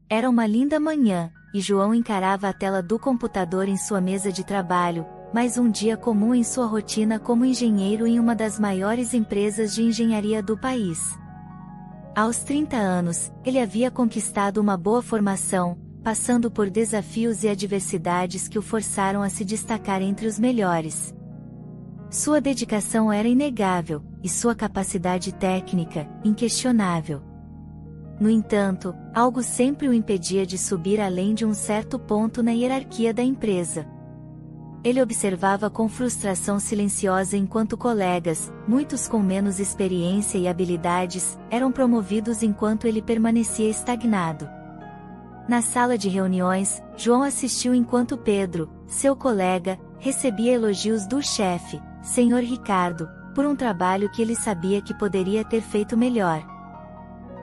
Era uma linda manhã, e João encarava a tela do computador em sua mesa de trabalho, mais um dia comum em sua rotina como engenheiro em uma das maiores empresas de engenharia do país. Aos 30 anos, ele havia conquistado uma boa formação, passando por desafios e adversidades que o forçaram a se destacar entre os melhores. Sua dedicação era inegável, e sua capacidade técnica, inquestionável. No entanto, algo sempre o impedia de subir além de um certo ponto na hierarquia da empresa. Ele observava com frustração silenciosa enquanto colegas, muitos com menos experiência e habilidades, eram promovidos enquanto ele permanecia estagnado. Na sala de reuniões, João assistiu enquanto Pedro, seu colega, recebia elogios do chefe, Sr. Ricardo, por um trabalho que ele sabia que poderia ter feito melhor.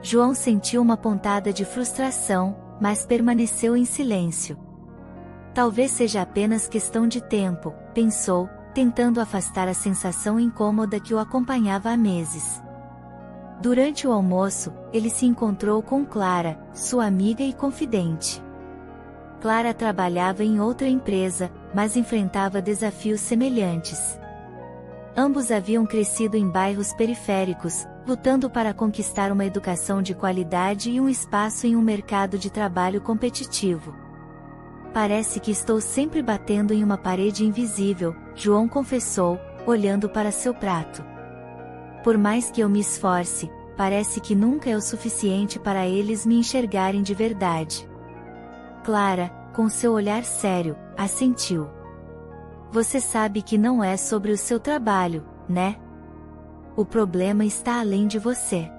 João sentiu uma pontada de frustração, mas permaneceu em silêncio. Talvez seja apenas questão de tempo, pensou, tentando afastar a sensação incômoda que o acompanhava há meses. Durante o almoço, ele se encontrou com Clara, sua amiga e confidente. Clara trabalhava em outra empresa, mas enfrentava desafios semelhantes. Ambos haviam crescido em bairros periféricos, lutando para conquistar uma educação de qualidade e um espaço em um mercado de trabalho competitivo. Parece que estou sempre batendo em uma parede invisível, João confessou, olhando para seu prato. Por mais que eu me esforce, parece que nunca é o suficiente para eles me enxergarem de verdade. Clara, com seu olhar sério, assentiu. Você sabe que não é sobre o seu trabalho, né? O problema está além de você.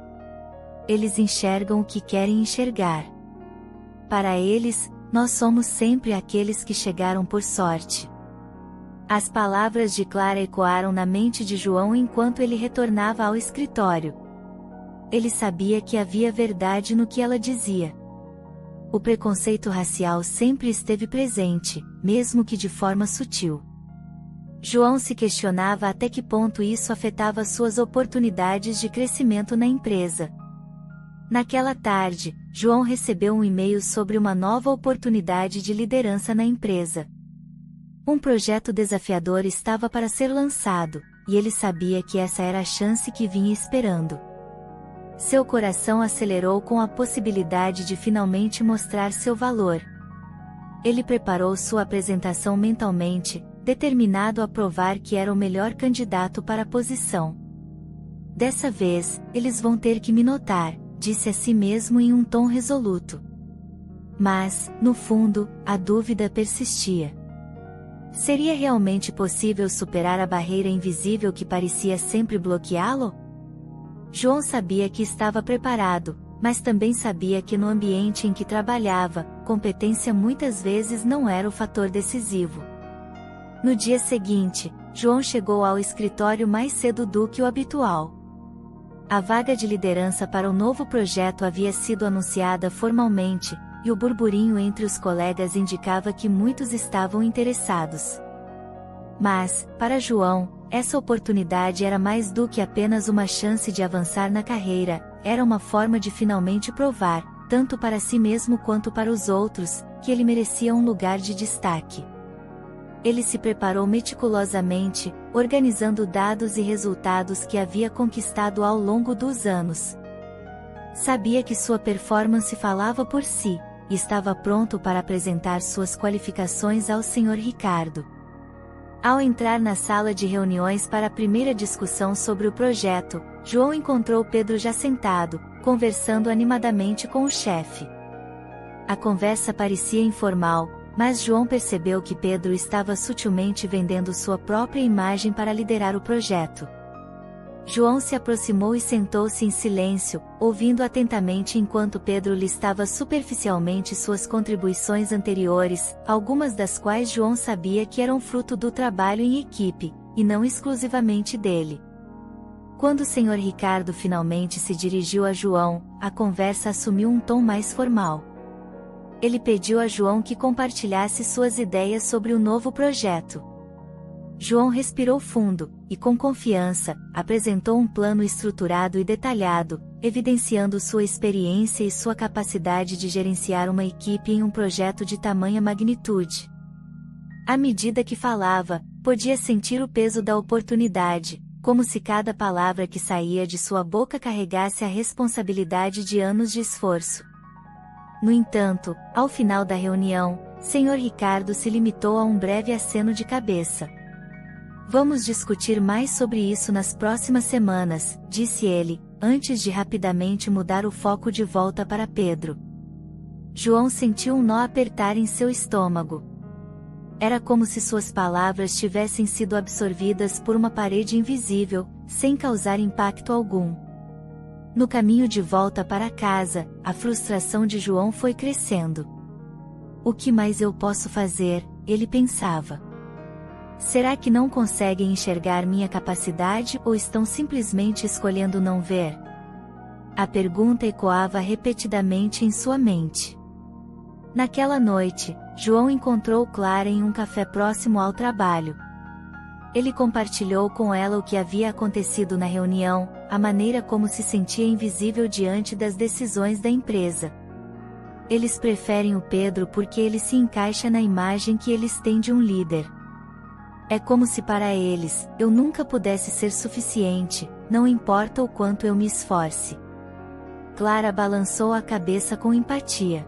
Eles enxergam o que querem enxergar. Para eles, nós somos sempre aqueles que chegaram por sorte. As palavras de Clara ecoaram na mente de João enquanto ele retornava ao escritório. Ele sabia que havia verdade no que ela dizia. O preconceito racial sempre esteve presente, mesmo que de forma sutil. João se questionava até que ponto isso afetava suas oportunidades de crescimento na empresa. Naquela tarde, João recebeu um e-mail sobre uma nova oportunidade de liderança na empresa. Um projeto desafiador estava para ser lançado, e ele sabia que essa era a chance que vinha esperando. Seu coração acelerou com a possibilidade de finalmente mostrar seu valor. Ele preparou sua apresentação mentalmente, determinado a provar que era o melhor candidato para a posição. Dessa vez, eles vão ter que me notar, disse a si mesmo em um tom resoluto. Mas, no fundo, a dúvida persistia. Seria realmente possível superar a barreira invisível que parecia sempre bloqueá-lo? João sabia que estava preparado, mas também sabia que no ambiente em que trabalhava, competência muitas vezes não era o fator decisivo. No dia seguinte, João chegou ao escritório mais cedo do que o habitual. A vaga de liderança para o novo projeto havia sido anunciada formalmente, e o burburinho entre os colegas indicava que muitos estavam interessados. Mas, para João, essa oportunidade era mais do que apenas uma chance de avançar na carreira, era uma forma de finalmente provar, tanto para si mesmo quanto para os outros, que ele merecia um lugar de destaque. Ele se preparou meticulosamente, organizando dados e resultados que havia conquistado ao longo dos anos. Sabia que sua performance falava por si, e estava pronto para apresentar suas qualificações ao Sr. Ricardo. Ao entrar na sala de reuniões para a primeira discussão sobre o projeto, João encontrou Pedro já sentado, conversando animadamente com o chefe. A conversa parecia informal, mas João percebeu que Pedro estava sutilmente vendendo sua própria imagem para liderar o projeto. João se aproximou e sentou-se em silêncio, ouvindo atentamente enquanto Pedro listava superficialmente suas contribuições anteriores, algumas das quais João sabia que eram fruto do trabalho em equipe, e não exclusivamente dele. Quando o Sr. Ricardo finalmente se dirigiu a João, a conversa assumiu um tom mais formal. Ele pediu a João que compartilhasse suas ideias sobre o novo projeto. João respirou fundo, e com confiança, apresentou um plano estruturado e detalhado, evidenciando sua experiência e sua capacidade de gerenciar uma equipe em um projeto de tamanha magnitude. À medida que falava, podia sentir o peso da oportunidade, como se cada palavra que saía de sua boca carregasse a responsabilidade de anos de esforço. No entanto, ao final da reunião, Sr. Ricardo se limitou a um breve aceno de cabeça. Vamos discutir mais sobre isso nas próximas semanas, disse ele, antes de rapidamente mudar o foco de volta para Pedro. João sentiu um nó apertar em seu estômago. Era como se suas palavras tivessem sido absorvidas por uma parede invisível, sem causar impacto algum. No caminho de volta para casa, a frustração de João foi crescendo. O que mais eu posso fazer? Ele pensava. Será que não conseguem enxergar minha capacidade ou estão simplesmente escolhendo não ver? A pergunta ecoava repetidamente em sua mente. Naquela noite, João encontrou Clara em um café próximo ao trabalho. Ele compartilhou com ela o que havia acontecido na reunião, a maneira como se sentia invisível diante das decisões da empresa. Eles preferem o Pedro porque ele se encaixa na imagem que eles têm de um líder. É como se para eles, eu nunca pudesse ser suficiente, não importa o quanto eu me esforce. Clara balançou a cabeça com empatia.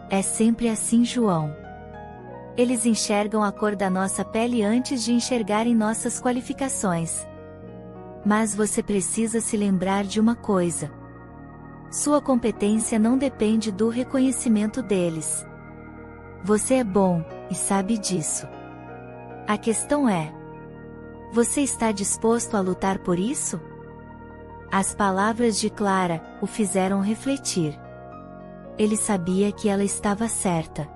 É sempre assim, João. Eles enxergam a cor da nossa pele antes de enxergarem nossas qualificações. Mas você precisa se lembrar de uma coisa. Sua competência não depende do reconhecimento deles. Você é bom, e sabe disso. A questão é: você está disposto a lutar por isso? As palavras de Clara o fizeram refletir. Ele sabia que ela estava certa.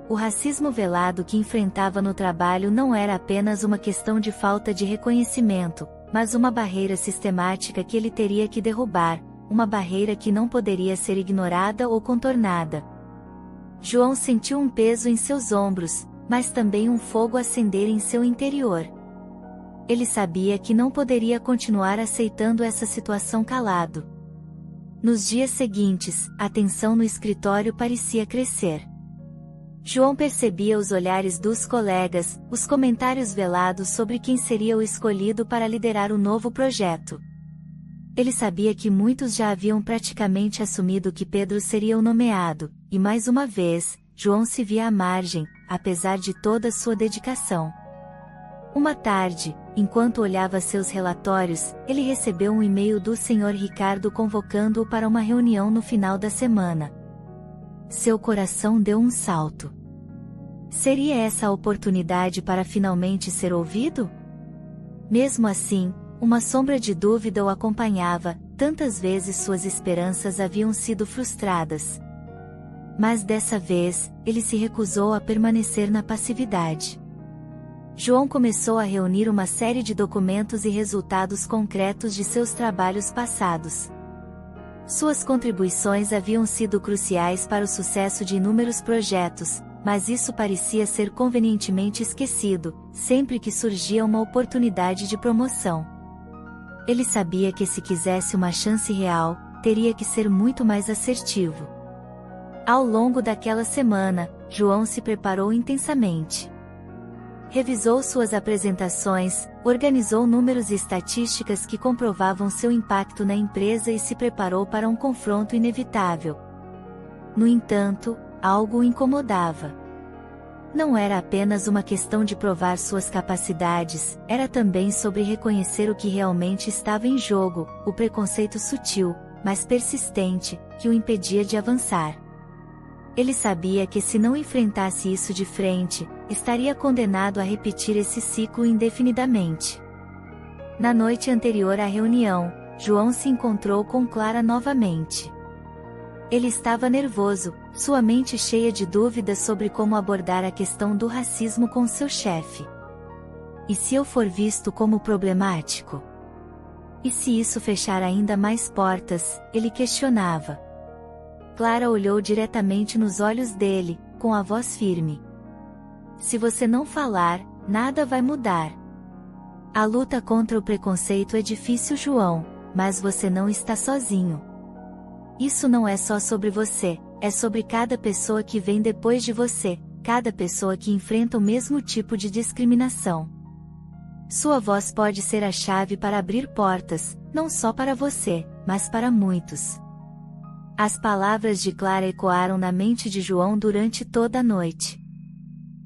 O racismo velado que enfrentava no trabalho não era apenas uma questão de falta de reconhecimento, mas uma barreira sistemática que ele teria que derrubar, uma barreira que não poderia ser ignorada ou contornada. João sentiu um peso em seus ombros, mas também um fogo acender em seu interior. Ele sabia que não poderia continuar aceitando essa situação calado. Nos dias seguintes, a tensão no escritório parecia crescer. João percebia os olhares dos colegas, os comentários velados sobre quem seria o escolhido para liderar o novo projeto. Ele sabia que muitos já haviam praticamente assumido que Pedro seria o nomeado, e mais uma vez, João se via à margem, apesar de toda sua dedicação. Uma tarde, enquanto olhava seus relatórios, ele recebeu um e-mail do Sr. Ricardo convocando-o para uma reunião no final da semana. Seu coração deu um salto. Seria essa a oportunidade para finalmente ser ouvido? Mesmo assim, uma sombra de dúvida o acompanhava, tantas vezes suas esperanças haviam sido frustradas. Mas dessa vez, ele se recusou a permanecer na passividade. João começou a reunir uma série de documentos e resultados concretos de seus trabalhos passados. Suas contribuições haviam sido cruciais para o sucesso de inúmeros projetos, mas isso parecia ser convenientemente esquecido, sempre que surgia uma oportunidade de promoção. Ele sabia que se quisesse uma chance real, teria que ser muito mais assertivo. Ao longo daquela semana, João se preparou intensamente. Revisou suas apresentações, organizou números e estatísticas que comprovavam seu impacto na empresa e se preparou para um confronto inevitável. No entanto, algo o incomodava. Não era apenas uma questão de provar suas capacidades, era também sobre reconhecer o que realmente estava em jogo, o preconceito sutil, mas persistente, que o impedia de avançar. Ele sabia que se não enfrentasse isso de frente, estaria condenado a repetir esse ciclo indefinidamente. Na noite anterior à reunião, João se encontrou com Clara novamente. Ele estava nervoso, sua mente cheia de dúvidas sobre como abordar a questão do racismo com seu chefe. E se eu for visto como problemático? E se isso fechar ainda mais portas? Ele questionava. Clara olhou diretamente nos olhos dele, com a voz firme. Se você não falar, nada vai mudar. A luta contra o preconceito é difícil, João, mas você não está sozinho. Isso não é só sobre você, é sobre cada pessoa que vem depois de você, cada pessoa que enfrenta o mesmo tipo de discriminação. Sua voz pode ser a chave para abrir portas, não só para você, mas para muitos. As palavras de Clara ecoaram na mente de João durante toda a noite.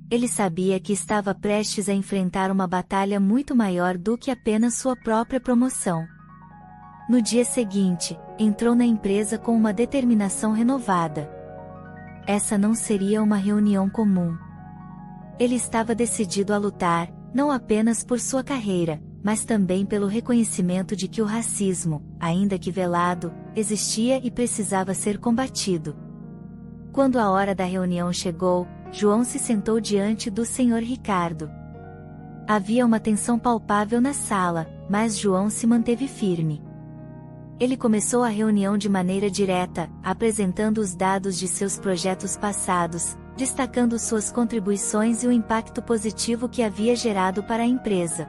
Ele sabia que estava prestes a enfrentar uma batalha muito maior do que apenas sua própria promoção. No dia seguinte, entrou na empresa com uma determinação renovada. Essa não seria uma reunião comum. Ele estava decidido a lutar, não apenas por sua carreira, mas também pelo reconhecimento de que o racismo, ainda que velado, existia e precisava ser combatido. Quando a hora da reunião chegou, João se sentou diante do Sr. Ricardo. Havia uma tensão palpável na sala, mas João se manteve firme. Ele começou a reunião de maneira direta, apresentando os dados de seus projetos passados, destacando suas contribuições e o impacto positivo que havia gerado para a empresa.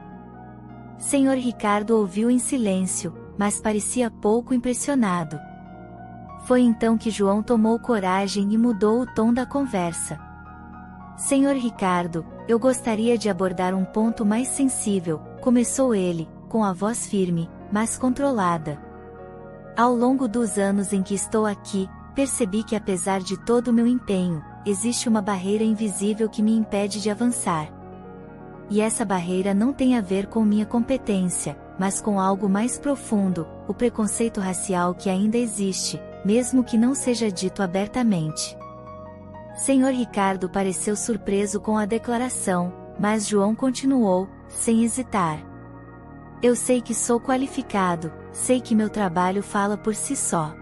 Sr. Ricardo ouviu em silêncio, mas parecia pouco impressionado. Foi então que João tomou coragem e mudou o tom da conversa. Sr. Ricardo, eu gostaria de abordar um ponto mais sensível, começou ele, com a voz firme, mas controlada. Ao longo dos anos em que estou aqui, percebi que apesar de todo o meu empenho, existe uma barreira invisível que me impede de avançar. E essa barreira não tem a ver com minha competência, mas com algo mais profundo, o preconceito racial que ainda existe, mesmo que não seja dito abertamente. Sr. Ricardo pareceu surpreso com a declaração, mas João continuou, sem hesitar. Eu sei que sou qualificado, sei que meu trabalho fala por si só.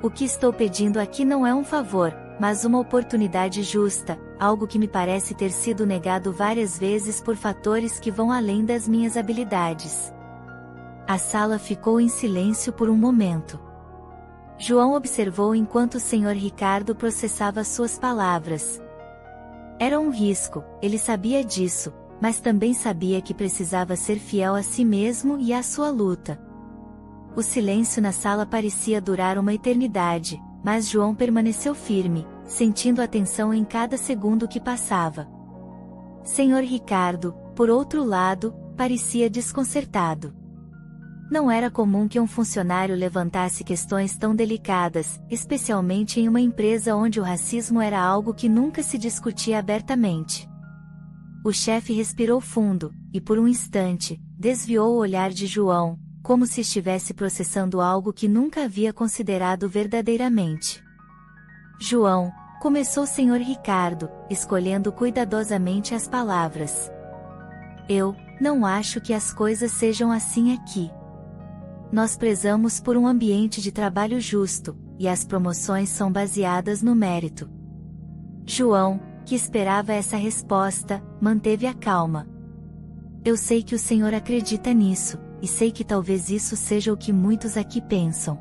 O que estou pedindo aqui não é um favor, mas uma oportunidade justa, algo que me parece ter sido negado várias vezes por fatores que vão além das minhas habilidades. A sala ficou em silêncio por um momento. João observou enquanto o Sr. Ricardo processava suas palavras. Era um risco, ele sabia disso, mas também sabia que precisava ser fiel a si mesmo e à sua luta. O silêncio na sala parecia durar uma eternidade, mas João permaneceu firme, sentindo a tensão em cada segundo que passava. Sr. Ricardo, por outro lado, parecia desconcertado. Não era comum que um funcionário levantasse questões tão delicadas, especialmente em uma empresa onde o racismo era algo que nunca se discutia abertamente. O chefe respirou fundo, e por um instante, desviou o olhar de João, como se estivesse processando algo que nunca havia considerado verdadeiramente. João, começou o Sr. Ricardo, escolhendo cuidadosamente as palavras. Eu não acho que as coisas sejam assim aqui. Nós prezamos por um ambiente de trabalho justo, e as promoções são baseadas no mérito. João, que esperava essa resposta, manteve a calma. Eu sei que o senhor acredita nisso, e sei que talvez isso seja o que muitos aqui pensam.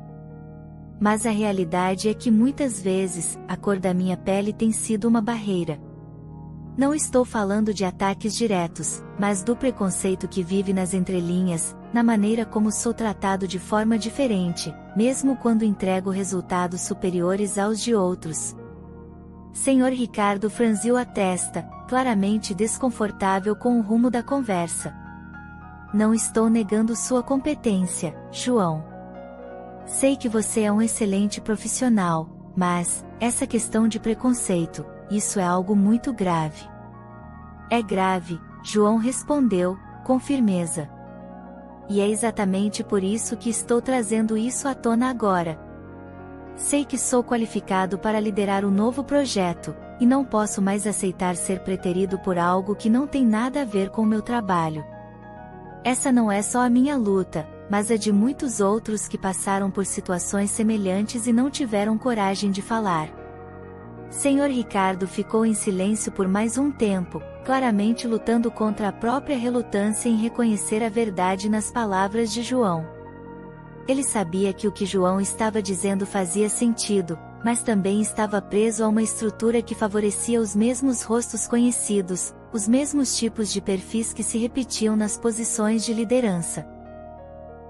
Mas a realidade é que muitas vezes, a cor da minha pele tem sido uma barreira. Não estou falando de ataques diretos, mas do preconceito que vive nas entrelinhas, na maneira como sou tratado de forma diferente, mesmo quando entrego resultados superiores aos de outros. Sr. Ricardo franziu a testa, claramente desconfortável com o rumo da conversa. Não estou negando sua competência, João. Sei que você é um excelente profissional, mas, essa questão de preconceito, isso é algo muito grave. É grave, João respondeu, com firmeza. E é exatamente por isso que estou trazendo isso à tona agora. Sei que sou qualificado para liderar um novo projeto, e não posso mais aceitar ser preterido por algo que não tem nada a ver com o meu trabalho. Essa não é só a minha luta, mas a de muitos outros que passaram por situações semelhantes e não tiveram coragem de falar. Sr. Ricardo ficou em silêncio por mais um tempo, claramente lutando contra a própria relutância em reconhecer a verdade nas palavras de João. Ele sabia que o que João estava dizendo fazia sentido, mas também estava preso a uma estrutura que favorecia os mesmos rostos conhecidos, os mesmos tipos de perfis que se repetiam nas posições de liderança.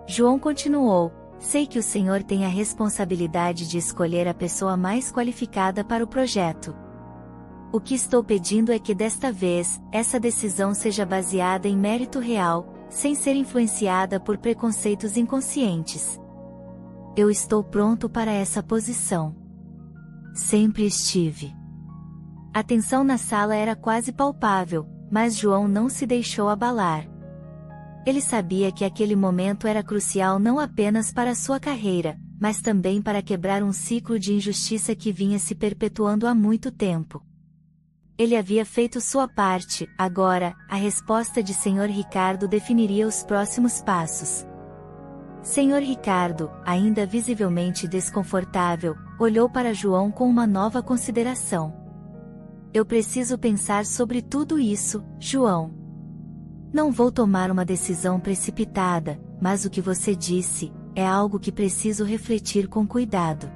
João continuou: sei que o Senhor tem a responsabilidade de escolher a pessoa mais qualificada para o projeto. O que estou pedindo é que desta vez, essa decisão seja baseada em mérito real, sem ser influenciada por preconceitos inconscientes. Eu estou pronto para essa posição. Sempre estive. A tensão na sala era quase palpável, mas João não se deixou abalar. Ele sabia que aquele momento era crucial não apenas para sua carreira, mas também para quebrar um ciclo de injustiça que vinha se perpetuando há muito tempo. Ele havia feito sua parte, agora, a resposta de Sr. Ricardo definiria os próximos passos. Sr. Ricardo, ainda visivelmente desconfortável, olhou para João com uma nova consideração. Eu preciso pensar sobre tudo isso, João. Não vou tomar uma decisão precipitada, mas o que você disse, é algo que preciso refletir com cuidado.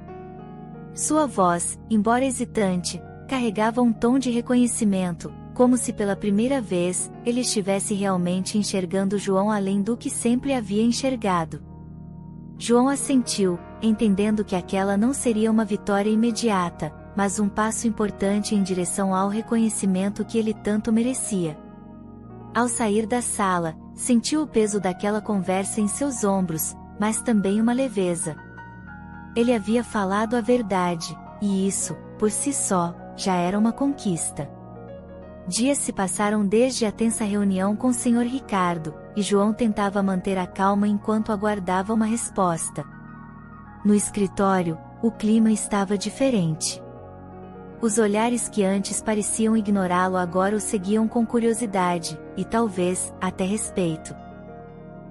Sua voz, embora hesitante, carregava um tom de reconhecimento, como se pela primeira vez, ele estivesse realmente enxergando João além do que sempre havia enxergado. João assentiu, entendendo que aquela não seria uma vitória imediata, mas um passo importante em direção ao reconhecimento que ele tanto merecia. Ao sair da sala, sentiu o peso daquela conversa em seus ombros, mas também uma leveza. Ele havia falado a verdade, e isso, por si só, já era uma conquista. Dias se passaram desde a tensa reunião com o Sr. Ricardo, e João tentava manter a calma enquanto aguardava uma resposta. No escritório, o clima estava diferente. Os olhares que antes pareciam ignorá-lo agora o seguiam com curiosidade, e talvez, até respeito.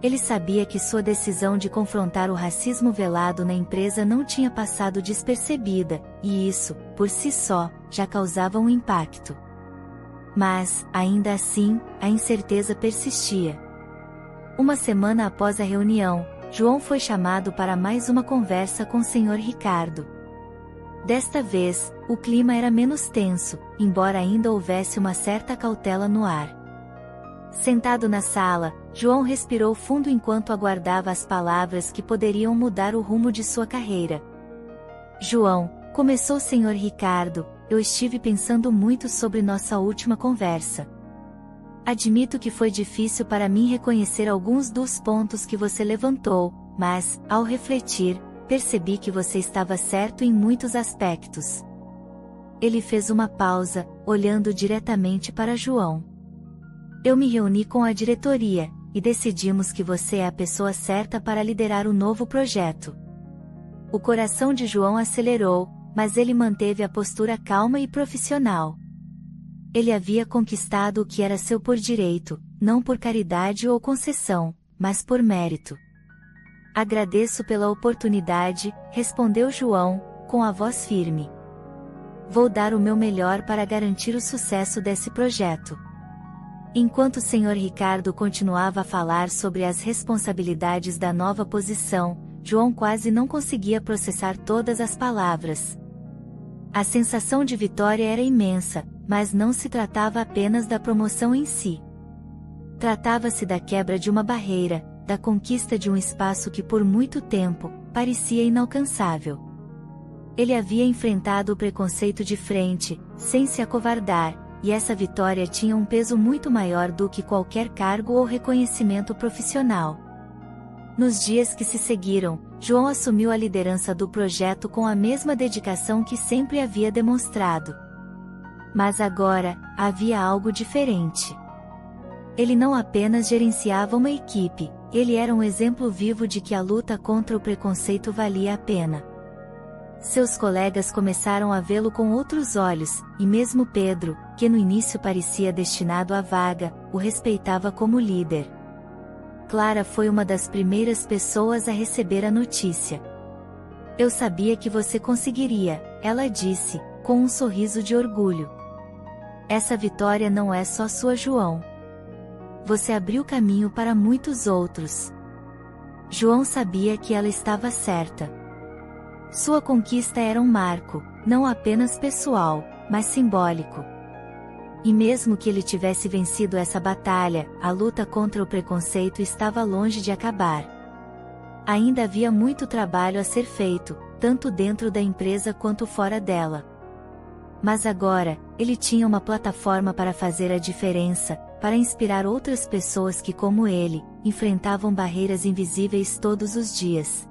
Ele sabia que sua decisão de confrontar o racismo velado na empresa não tinha passado despercebida, e isso, por si só, já causava um impacto. Mas, ainda assim, a incerteza persistia. Uma semana após a reunião, João foi chamado para mais uma conversa com o Sr. Ricardo. Desta vez, o clima era menos tenso, embora ainda houvesse uma certa cautela no ar. Sentado na sala, João respirou fundo enquanto aguardava as palavras que poderiam mudar o rumo de sua carreira. João, começou o Sr. Ricardo, eu estive pensando muito sobre nossa última conversa. Admito que foi difícil para mim reconhecer alguns dos pontos que você levantou, mas, ao refletir, percebi que você estava certo em muitos aspectos. Ele fez uma pausa, olhando diretamente para João. Eu me reuni com a diretoria, e decidimos que você é a pessoa certa para liderar o novo projeto. O coração de João acelerou, mas ele manteve a postura calma e profissional. Ele havia conquistado o que era seu por direito, não por caridade ou concessão, mas por mérito. Agradeço pela oportunidade, respondeu João, com a voz firme. Vou dar o meu melhor para garantir o sucesso desse projeto. Enquanto o Sr. Ricardo continuava a falar sobre as responsabilidades da nova posição, João quase não conseguia processar todas as palavras. A sensação de vitória era imensa, mas não se tratava apenas da promoção em si. Tratava-se da quebra de uma barreira, da conquista de um espaço que por muito tempo, parecia inalcançável. Ele havia enfrentado o preconceito de frente, sem se acovardar, e essa vitória tinha um peso muito maior do que qualquer cargo ou reconhecimento profissional. Nos dias que se seguiram, João assumiu a liderança do projeto com a mesma dedicação que sempre havia demonstrado. Mas agora, havia algo diferente. Ele não apenas gerenciava uma equipe, ele era um exemplo vivo de que a luta contra o preconceito valia a pena. Seus colegas começaram a vê-lo com outros olhos, e mesmo Pedro, que no início parecia destinado à vaga, o respeitava como líder. Clara foi uma das primeiras pessoas a receber a notícia. Eu sabia que você conseguiria, ela disse, com um sorriso de orgulho. Essa vitória não é só sua, João. Você abriu caminho para muitos outros. João sabia que ela estava certa. Sua conquista era um marco, não apenas pessoal, mas simbólico. E mesmo que ele tivesse vencido essa batalha, a luta contra o preconceito estava longe de acabar. Ainda havia muito trabalho a ser feito, tanto dentro da empresa quanto fora dela. Mas agora, ele tinha uma plataforma para fazer a diferença, para inspirar outras pessoas que, como ele, enfrentavam barreiras invisíveis todos os dias.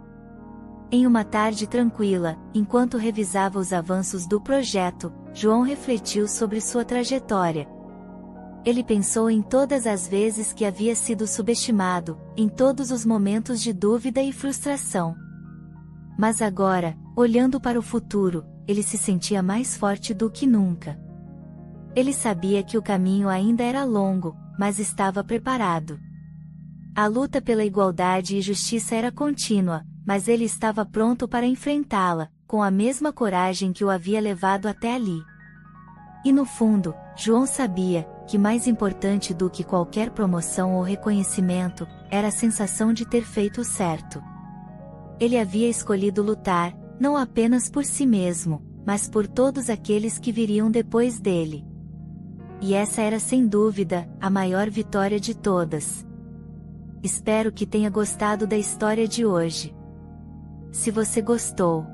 Em uma tarde tranquila, enquanto revisava os avanços do projeto, João refletiu sobre sua trajetória. Ele pensou em todas as vezes que havia sido subestimado, em todos os momentos de dúvida e frustração. Mas agora, olhando para o futuro, ele se sentia mais forte do que nunca. Ele sabia que o caminho ainda era longo, mas estava preparado. A luta pela igualdade e justiça era contínua, mas ele estava pronto para enfrentá-la, com a mesma coragem que o havia levado até ali. E no fundo, João sabia que mais importante do que qualquer promoção ou reconhecimento, era a sensação de ter feito o certo. Ele havia escolhido lutar, não apenas por si mesmo, mas por todos aqueles que viriam depois dele. E essa era sem dúvida, a maior vitória de todas. Espero que tenha gostado da história de hoje. Se você gostou,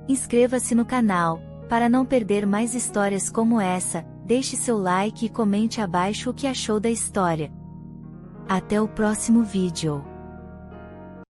inscreva-se no canal, para não perder mais histórias como essa, deixe seu like e comente abaixo o que achou da história. Até o próximo vídeo.